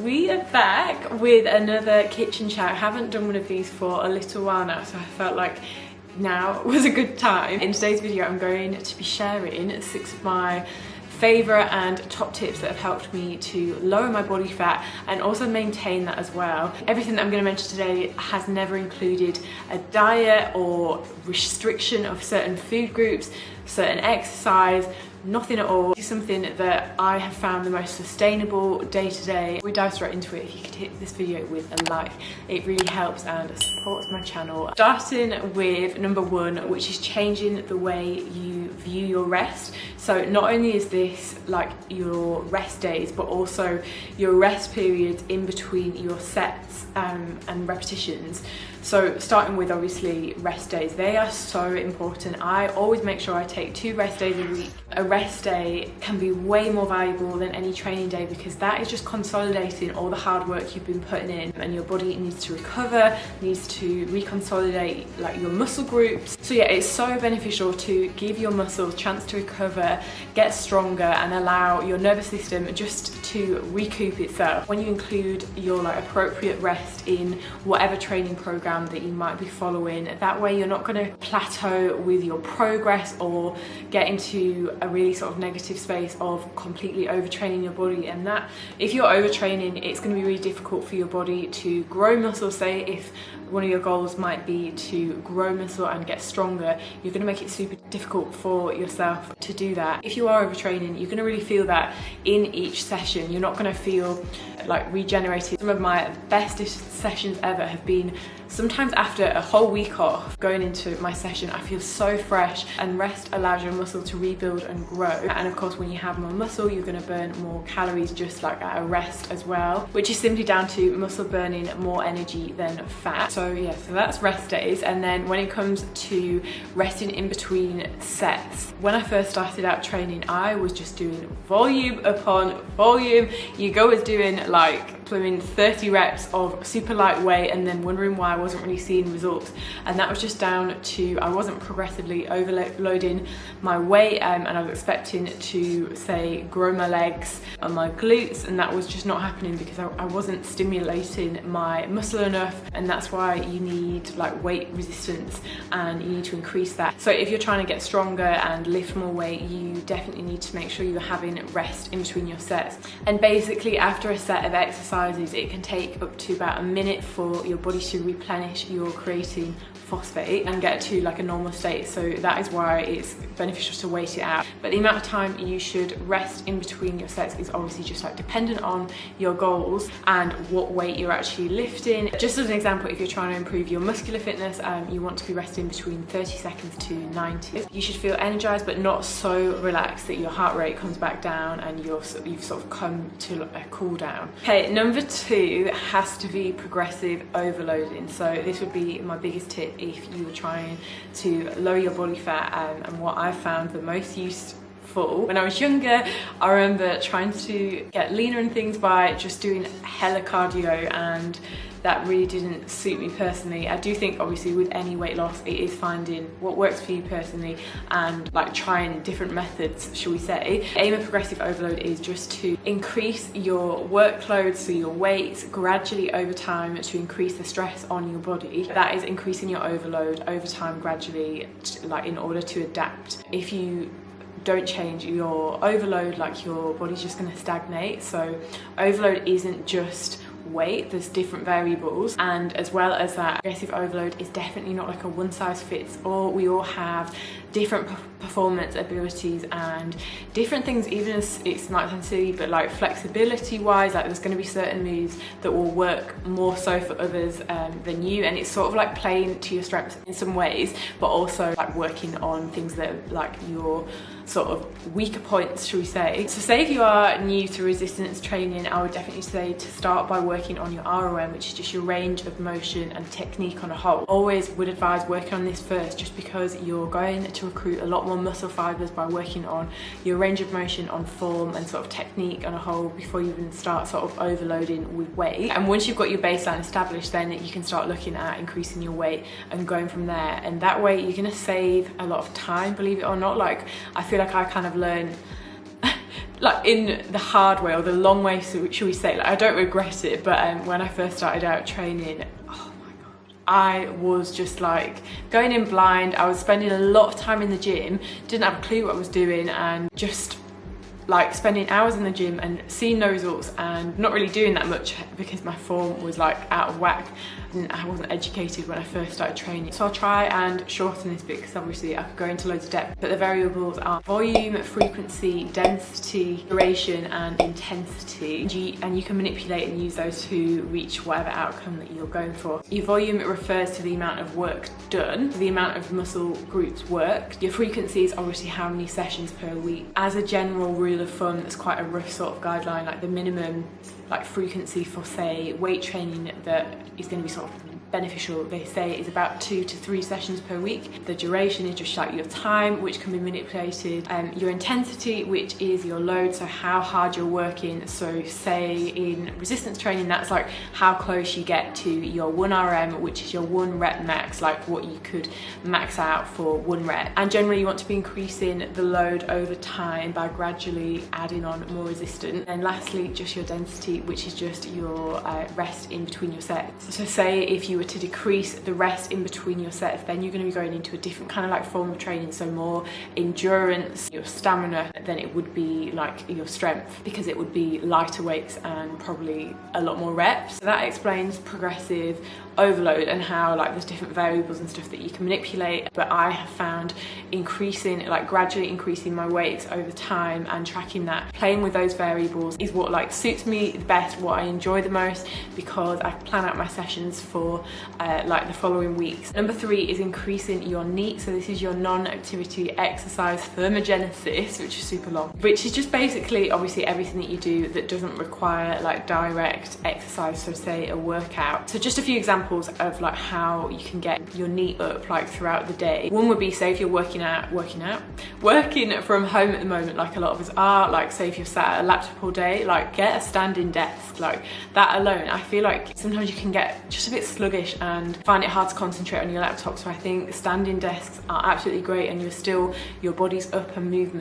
we are back with another kitchen chat. I haven't done one of these for a little while now, so I felt like now was a good time. In today's video, I'm going to be sharing 6 of my favourite and top tips that have helped me to lower my body fat and also maintain that as well. Everything that I'm going to mention today has never included a diet or restriction of certain food groups, certain exercise, nothing at all. It's something that I have found the most sustainable day to day. We dive straight into it. If you could hit this video with a like, it really helps and supports my channel. Starting with number 1, which is changing the way you view your rest. So not only is this like your rest days, but also your rest periods in between your sets and repetitions. So starting with obviously rest days, they are so important. I always make sure I take 2 rest days a week. A rest day can be way more valuable than any training day because that is just consolidating all the hard work you've been putting in, and your body needs to recover, needs to reconsolidate like your muscle groups. So yeah, it's so beneficial to give your muscles a chance to recover, get stronger, and allow your nervous system just to recoup itself. When you include your like appropriate rest in whatever training program that you might be following, that way you're not going to plateau with your progress or get into a really sort of negative space of completely overtraining your body. And that if you're overtraining, it's going to be really difficult for your body to grow muscle. Say if one of your goals might be to grow muscle and get stronger, you're going to make it super difficult for yourself to do that. If you are overtraining, you're going to really feel that in each session. You're not going to feel like regenerated. Some of my bestest sessions ever have been sometimes after a whole week off. Going into my session, I feel so fresh, and rest allows your muscle to rebuild and grow. And of course, when you have more muscle, you're going to burn more calories just like at a rest as well, which is simply down to muscle burning more energy than fat. So yeah, so that's rest days. And then when it comes to resting in between sets, when I first started out training, I was just doing volume upon volume. You go with doing like 30 reps of super lightweight and then wondering why I wasn't really seeing results. And that was just down to I wasn't progressively overloading my weight, and I was expecting to say grow my legs and my glutes, and that was just not happening because I wasn't stimulating my muscle enough. And that's why you need like weight resistance, and you need to increase that. So if you're trying to get stronger and lift more weight, you definitely need to make sure you're having rest in between your sets. And basically after a set of exercises, it can take up to about a minute for your body to replenish your creatine phosphate and get to like a normal state. So that is why it's beneficial to wait it out. But the amount of time you should rest in between your sets is obviously just like dependent on your goals and what weight you're actually lifting. Just as an example, if you're trying to improve your muscular fitness, you want to be resting between 30 seconds to 90. You should feel energized but not so relaxed that your heart rate comes back down and you've sort of come to a cool down. Okay, number 2 has to be progressive overloading. So this would be my biggest tip if you were trying to lower your body fat, and what I found the most useful when I was younger. I remember trying to get leaner and things by just doing hella cardio, and that really didn't suit me personally. I do think obviously with any weight loss, it is finding what works for you personally and like trying different methods, shall we say. Aim of progressive overload is just to increase your workload, so your weights gradually over time, to increase the stress on your body. That is increasing your overload over time gradually, like in order to adapt. If you don't change your overload, like your body's just going to stagnate. So overload isn't just weight, there's different variables, and as well as that, progressive overload is definitely not like a one size fits all. We all have different performance abilities and different things, even as it might sound silly, but like flexibility wise, like there's going to be certain moves that will work more so for others than you, and it's sort of like playing to your strengths in some ways, but also like working on things that are like your sort of weaker points, shall we say. So say if you are new to resistance training, I would definitely say to start by working on your ROM, which is just your range of motion and technique on a whole. Always would advise working on this first, just because you're going to recruit a lot more muscle fibers by working on your range of motion, on form and sort of technique on a whole, before you even start sort of overloading with weight. And once you've got your baseline established, then you can start looking at increasing your weight and going from there. And that way you're going to save a lot of time, believe it or not. Like I feel like I kind of learned like in the hard way or the long way, so should we say. Like, I don't regret it, but when I first started out training, oh my god, I was just like going in blind. I was spending a lot of time in the gym, didn't have a clue what I was doing, and just like spending hours in the gym and seeing no results and not really doing that much because my form was like out of whack and I wasn't educated when I first started training. So I'll try and shorten this bit because obviously I could go into loads of depth, but the variables are volume, frequency, density, duration and intensity, and you can manipulate and use those to reach whatever outcome that you're going for. Your volume refers to the amount of work done, the amount of muscle groups worked. Your frequency is obviously how many sessions per week. As a general rule of thumb, that's quite a rough sort of guideline, like the minimum like frequency for say weight training that is going to be sort of beneficial, they say, is about 2 to 3 sessions per week. The duration is just like your time, which can be manipulated. Your intensity, which is your load, so how hard you're working. So say in resistance training, that's like how close you get to your 1 RM, which is your 1 rep max, like what you could max out for 1 rep. And generally you want to be increasing the load over time by gradually adding on more resistance. And lastly, just your density, which is just your rest in between your sets. So say if you to decrease the rest in between your sets, then you're going to be going into a different kind of like form of training, so more endurance, your stamina, than it would be like your strength, because it would be lighter weights and probably a lot more reps. So that explains progressive overload and how like there's different variables and stuff that you can manipulate. But I have found increasing, like gradually increasing my weights over time and tracking that, playing with those variables, is what like suits me the best, what I enjoy the most, because I plan out my sessions for like the following weeks. Number 3 is increasing your NEAT. So this is your non-activity exercise thermogenesis, which is super long, which is just basically obviously everything that you do that doesn't require like direct exercise, so say a workout. So just a few examples of like how you can get your NEAT up like throughout the day. One would be, say if you're working from home at the moment, like a lot of us are, like say if you're sat at a laptop all day, like get a standing desk. Like that alone, I feel like sometimes you can get just a bit sluggish and find it hard to concentrate on your laptop. So I think standing desks are absolutely great, and your body's up and moving.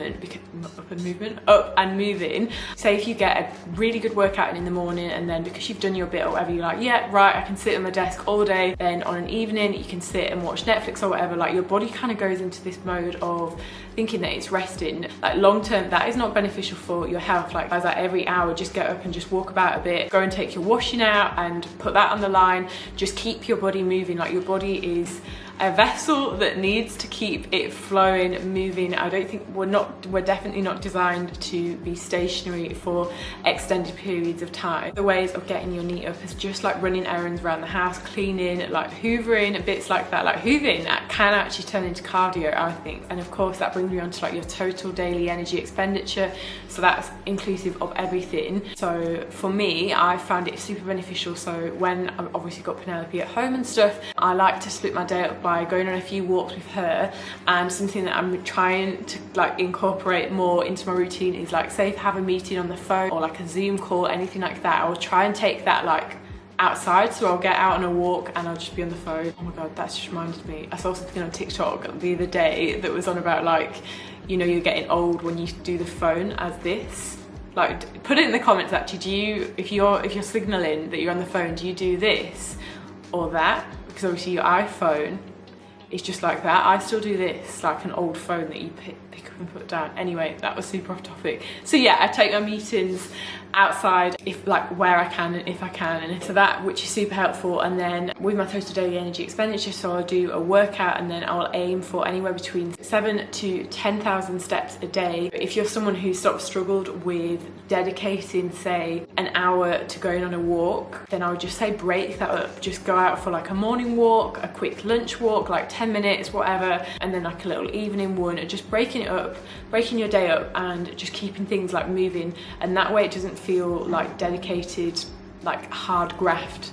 Say if you get a really good workout in the morning, and then because you've done your bit or whatever, you're like, yeah, right, I can sit on my desk all day. Then on an evening you can sit and watch Netflix or whatever. Like your body kind of goes into this mode of thinking that it's resting. Like long term, that is not beneficial for your health. Like as like every hour, just get up and just walk about a bit, go and take your washing out and put that on the line. Just keep your body moving. Like your body is a vessel that needs to keep it flowing, moving. I don't think we're definitely not designed to be stationary for extended periods of time. The ways of getting your NEAT up is just like running errands around the house, cleaning, like hoovering, bits like that. Like hoovering, that can actually turn into cardio, I think. And of course that brings me on to like your total daily energy expenditure. So that's inclusive of everything. So for me, I found it super beneficial. So when I've obviously got Penelope at home and stuff, I like to split my day up by going on a few walks with her. And something that I'm trying to like incorporate more into my routine is like, say if I have a meeting on the phone or like a Zoom call, anything like that, I'll try and take that like outside. So I'll get out on a walk and I'll just be on the phone. Oh my god, that's just reminded me, I saw something on TikTok the other day that was on about like, you know, you're getting old when you do the phone as this. Like put it in the comments actually, do you, if you're signaling that you're on the phone, do you do this or that? Because obviously your iPhone is just like that. I still do this, like an old phone that you pick up and put down. Anyway, that was super off topic. So yeah, I take my meetings outside, if like where I can and if I can, and so that, which is super helpful. And then with my total daily energy expenditure, so I'll do a workout and then I'll aim for anywhere between 7,000 to 10,000 steps a day. If you're someone who's sort of struggled with dedicating say an hour to going on a walk, then I would just say break that up. Just go out for like a morning walk, a quick lunch walk, like 10 minutes, whatever, and then like a little evening one, and just breaking it up, breaking your day up and just keeping things like moving. And that way it doesn't feel like dedicated, like hard graft,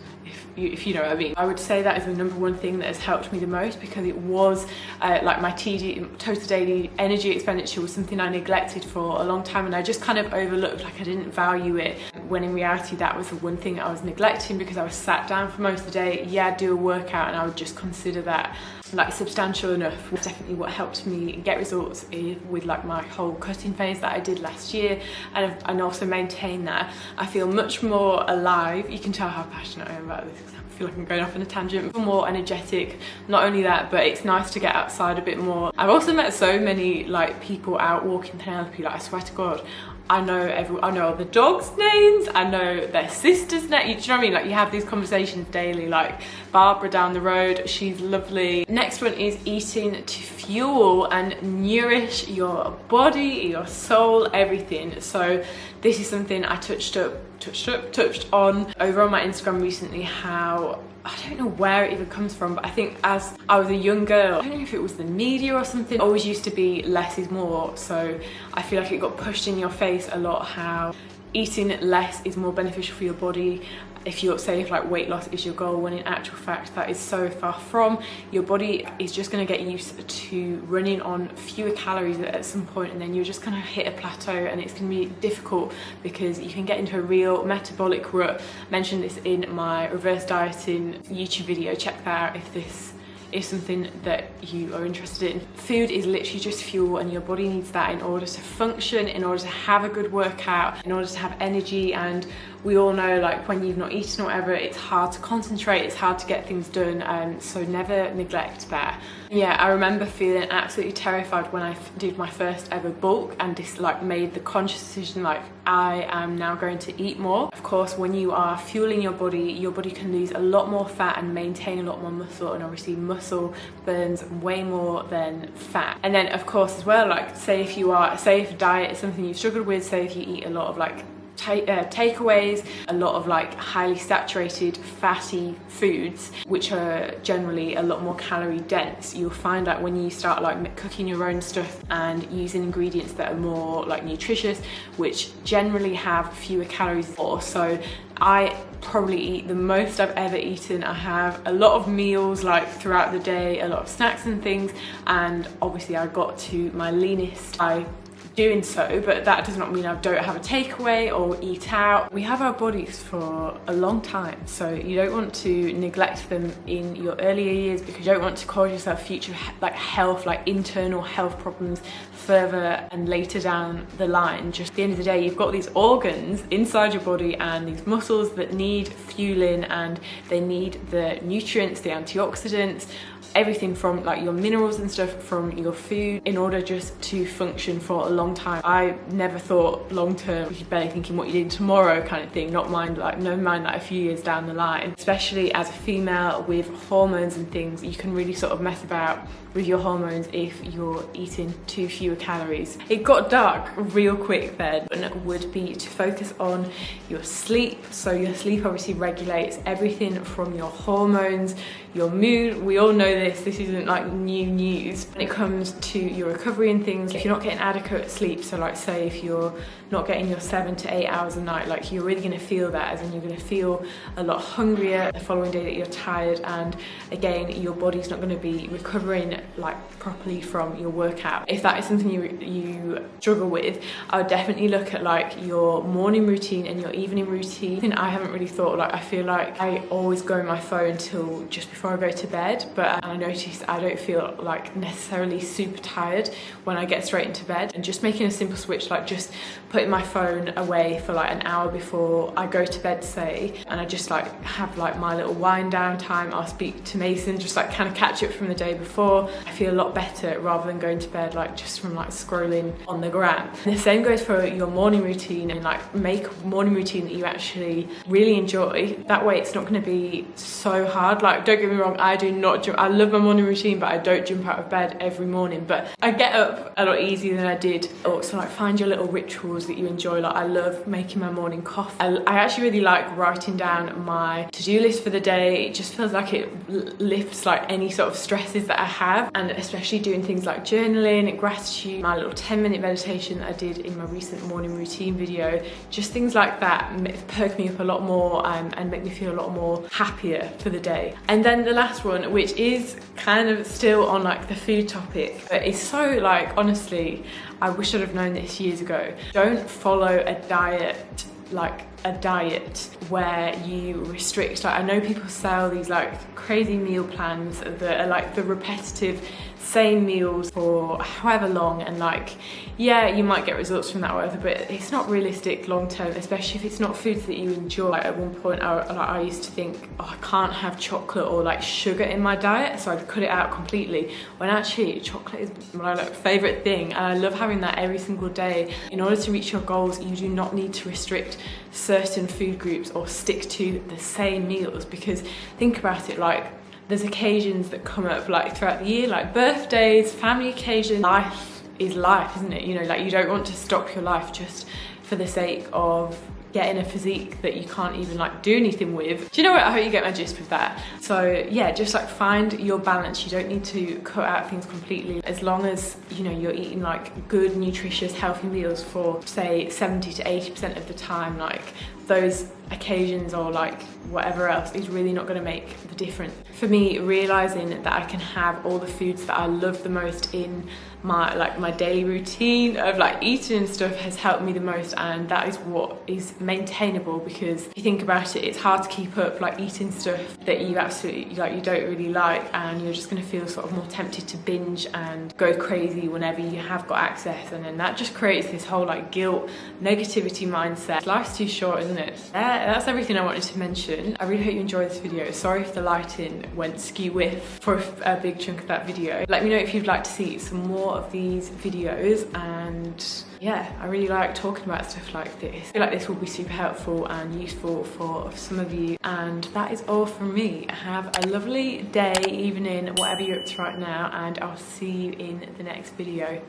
if you know what I mean. I would say that is the number one thing that has helped me the most, because it was like my total daily energy expenditure was something I neglected for a long time, and I just kind of overlooked, like I didn't value it, when in reality that was the one thing I was neglecting, because I was sat down for most of the day. Yeah, I'd do a workout and I would just consider that like substantial enough. Was definitely what helped me get results with like my whole cutting phase that I did last year, and also maintain that. I feel much more alive. You can tell how passionate I am about this, because I feel like I'm going off on a tangent. More energetic. Not only that, but it's nice to get outside a bit more. I've also met so many like people out walking Penelope, like I swear to God, I know all the dogs' names, I know their sisters' names. Do you know what I mean? Like you have these conversations daily, like Barbara down the road, she's lovely. Next one is eating to fuel and nourish your body, your soul, everything. So this is something I touched on over on my Instagram recently, how I don't know where it even comes from, but I think as I was a young girl, I don't know if it was the media or something, always used to be less is more. So I feel like it got pushed in your face a lot, how eating less is more beneficial for your body. If you're, say, if like weight loss is your goal, when in actual fact that is so far from. Your body is just going to get used to running on fewer calories at some point, and then you're just going to hit a plateau, and it's going to be difficult because you can get into a real metabolic rut. I mentioned this in my reverse dieting YouTube video. Check that out if this is something that you are interested in. Food is literally just fuel, and your body needs that in order to function, in order to have a good workout, in order to have energy. And we all know, like when you've not eaten or whatever, it's hard to concentrate, it's hard to get things done, so never neglect that. Yeah, I remember feeling absolutely terrified when I did my first ever bulk and just like made the conscious decision, like I am now going to eat more. Of course, when you are fueling your body can lose a lot more fat and maintain a lot more muscle, and obviously muscle burns way more than fat. And then of course as well, like say if diet is something you've struggled with, say if you eat a lot of like takeaways, a lot of like highly saturated fatty foods, which are generally a lot more calorie dense, you'll find that when you start like cooking your own stuff and using ingredients that are more like nutritious, which generally have fewer calories. So I probably eat the most I've ever eaten. I have a lot of meals like throughout the day, a lot of snacks and things, and obviously I got to my leanest by doing so, but that does not mean I don't have a takeaway or eat out. We have our bodies for a long time, so you don't want to neglect them in your earlier years, because you don't want to cause yourself future internal health problems further and later down the line. Just at the end of the day, you've got these organs inside your body and these muscles that need fueling, and they need the nutrients, the antioxidants, everything from like your minerals and stuff from your food in order just to function for a long time. I never thought long term, you're barely thinking what you're doing tomorrow kind of thing, not mind like a few years down the line. Especially as a female with hormones and things, you can really sort of mess about with your hormones if you're eating too fewer calories. It got dark real quick then, and would be to focus on your sleep. So your sleep obviously regulates everything from your hormones, your mood. We all know this isn't like new news when it comes to your recovery and things. If you're not getting adequate sleep, so like say if you're not getting your 7 to 8 hours a night, like you're really going to feel that, as in you're going to feel a lot hungrier the following day, that you're tired, and again your body's not going to be recovering like properly from your workout. If that is something you struggle with, I would definitely look at like your morning routine and your evening routine. And I haven't really thought, like I feel like I always go on my phone till just before I go to bed, but I notice I don't feel like necessarily super tired when I get straight into bed. And just making a simple switch, like just putting my phone away for like an hour before I go to bed, say, and I just like have like my little wind down time. I'll speak to Mason, just like kind of catch up from the day before. I feel a lot better rather than going to bed like just from like scrolling on the gram. And the same goes for your morning routine, and like make a morning routine that you actually really enjoy. That way it's not going to be so hard. Like don't get me wrong, I love my morning routine, but I don't jump out of bed every morning. But I get up a lot easier than I did. Also, like, find your little rituals that you enjoy. Like, I love making my morning coffee. I actually really like writing down my to-do list for the day. It just feels like it lifts like any sort of stresses that I have, and especially doing things like journaling and gratitude, my little 10-minute meditation that I did in my recent morning routine video. Just things like that perk me up a lot more and make me feel a lot more happier for the day. And then the last one, which is kind of still on like the food topic, but it's so like, honestly, I wish I'd have known this years ago. Don't follow a diet where you restrict. Like, I know people sell these like crazy meal plans that are like the repetitive same meals for however long, and like, yeah, you might get results from that or whatever, but it's not realistic long term, especially if it's not foods that you enjoy. Like, at one point I used to think, oh, I can't have chocolate or like sugar in my diet, so I'd cut it out completely, when actually chocolate is my like favourite thing, and I love having that every single day. In order to reach your goals, you do not need to restrict certain food groups or stick to the same meals, because think about it, like, there's occasions that come up like throughout the year, like birthdays, family occasions. Life is life, isn't it? You know, like, you don't want to stop your life just for the sake of getting a physique that you can't even like do anything with. Do you know what? I hope you get my gist with that. So yeah, just like find your balance. You don't need to cut out things completely, as long as, you know, you're eating like good, nutritious, healthy meals for say 70 to 80% of the time. Like, those occasions or like whatever else is really not going to make the difference. For me, realizing that I can have all the foods that I love the most in my daily routine of like eating and stuff has helped me the most, and that is what is maintainable. Because if you think about it, it's hard to keep up like eating stuff that you absolutely like, you don't really like, and you're just going to feel sort of more tempted to binge and go crazy whenever you have got access, and then that just creates this whole like guilt, negativity mindset. Life's too short, isn't it? That's everything I wanted to mention. I really hope you enjoyed this video. Sorry if the lighting went skew-whiff for a big chunk of that video. Let me know if you'd like to see some more of these videos, and yeah, I really like talking about stuff like this. I feel like this will be super helpful and useful for some of you. And that is all from me. Have a lovely day, evening, whatever you're up to right now, and I'll see you in the next video.